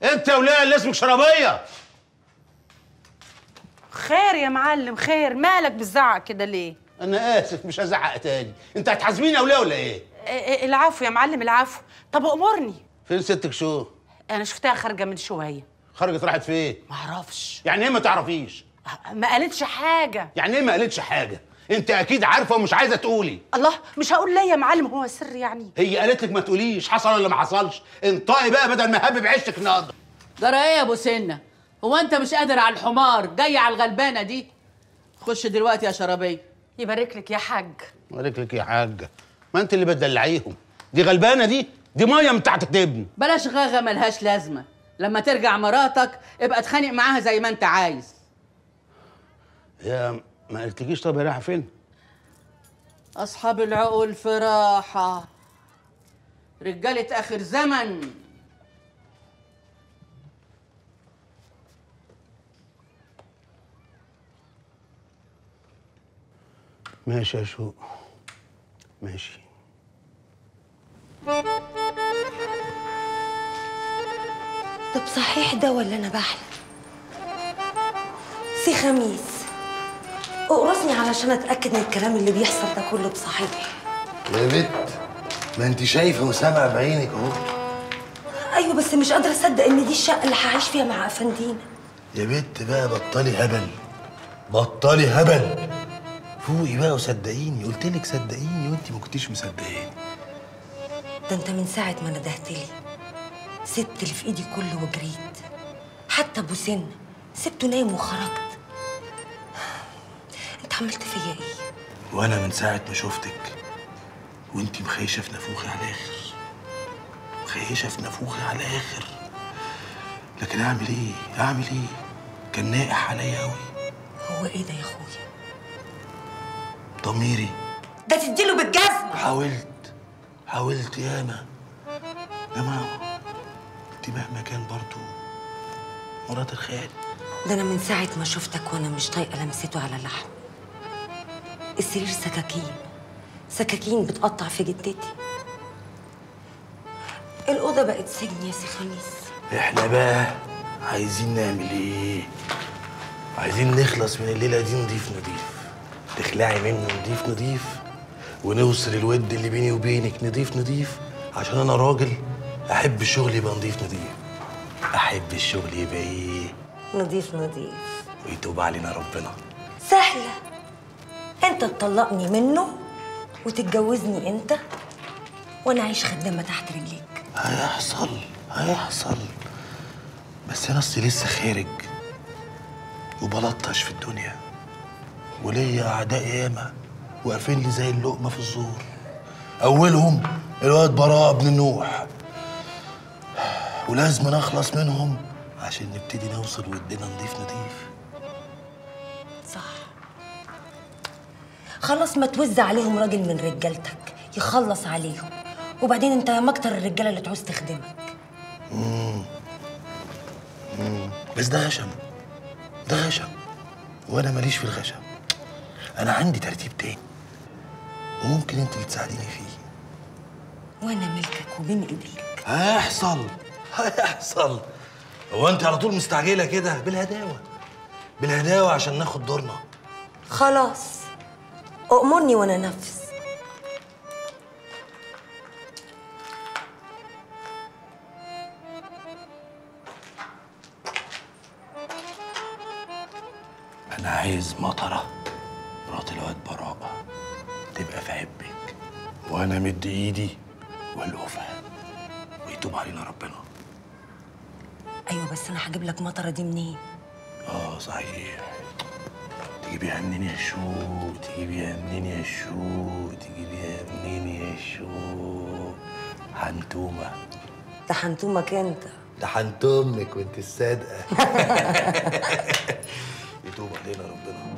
انت يا وليه اللي اسمك شرابيه؟ خير يا معلم خير، مالك بتزعق كده ليه؟ انا اسف مش هزعق تاني. انت هتحاسبيني يا وليه ولا ايه؟ العفو يا معلم العفو. طب امرني. فين ستك شو؟ انا شفتها خارجه من شويه. خرجت راحت فين؟ معرفش. يعني ايه ما تعرفيش؟ ما قالتش حاجه. يعني ايه ما قالتش حاجه؟ انت اكيد عارفه ومش عايزه تقولي. الله، مش هقول ليه يا معلم، هو سر يعني. هي قالت لك ما تقوليش، حصل ولا ما حصلش؟ انطقي بقى بدل ما هبب عشتك النهارده. جرى ايه يا ابو سنه؟ هو انت مش قادر على الحمار جاي على الغلبانه دي؟ خش دلوقتي يا شرابيه. يبارك لك يا حاج. يبارك لك يا حاجه، ما انت اللي بتدلعيهم. دي غلبانه دي ميه من بتاعتك تبني. بلاش غاغه ملهاش لازمه، لما ترجع مراتك ابقى اتخانق معاها زي ما انت عايز. يا ما قلتليش طب هي رايحه فين؟ اصحاب العقول في راحه، رجاله اخر زمن. ماشي يا شوق ماشي. طب صحيح ده ولا انا بحلم؟ سي خميس اقرصني علشان اتاكد من الكلام اللي بيحصل ده كله بصحيح. يا بت، ما انت شايفه وسامعه بعينك اهو. ايوه بس مش قادره اصدق ان دي الشقه اللي هعيش فيها مع افندينا. يا بت بقى بطلي هبل، بطلي هبل، فوقي بقى وصدقيني. قلت لك صدقيني وانت ما كنتيش مصدقاني. ده انت من ساعه ما ندهت لي سبت اللي في ايدي كله وجريت، حتى ابو سن سبته نايم وخرجت. انت عملت فيا ايه؟ وانا من ساعه ما شفتك وانت مخيشه في نافوخي على الاخر، مخيشه في نافوخي على الاخر. لكن اعمل ايه؟ اعمل ايه؟ كان ناقح عليا قوي. هو ايه ده يا اخويا؟ ضميري. ده تديله بالجزمه. حاولت ياما. انما انت مهما كان برضو مرات الخيال. ده انا من ساعه ما شفتك وانا مش طايقه لمسته على اللحم. السرير سكاكين بتقطع في جدتي. الأوضة بقت سجن يا سي خميس. احنا بقى عايزين نعمل ايه؟ عايزين نخلص من الليلة دي نضيف. تخلعي منه نضيف، ونوصل الود اللي بيني وبينك نضيف، عشان انا راجل احب الشغل يبقى نضيف. احب الشغل يبقى ايه؟ نضيف. ويتوب علينا ربنا. سهلة، انت تطلقني منه وتتجوزني انت وانا اعيش خدامة تحت رجليك. هيحصل بس انا اصلي لسه خارج وبلطش في الدنيا، وليا اعداء ياما واقفين لي زي اللقمه في الزور. اولهم الواد براء بن نوح، ولازم نخلص منهم عشان نبتدي نوصل ودنا نضيف. صح. خلاص ما توزع عليهم راجل من رجالتك يخلص عليهم، وبعدين انت يا مكتر الرجاله اللي تعوز تخدمك. بس ده غشم وانا ماليش في الغشم. انا عندي ترتيب تاني وممكن انت اللي تساعديني فيه. وانا ملكك وبين ايديك. هيحصل. هو انت على طول مستعجله كده؟ بالهداوه عشان ناخد دورنا. خلاص أأمرني وانا انفذ. انا عايز مطره مرات الواد براء تبقى في عبك، وانا مد ايدي والقفها ويتوب علينا ربنا. ايوه بس انا هجيب لك مطره دي منين؟ صحيح. تجيبيها منين يا شو؟ حنتومه. ده حنتومك انت. ده حنت امك وانت الصادقه. يتوب علينا ربنا.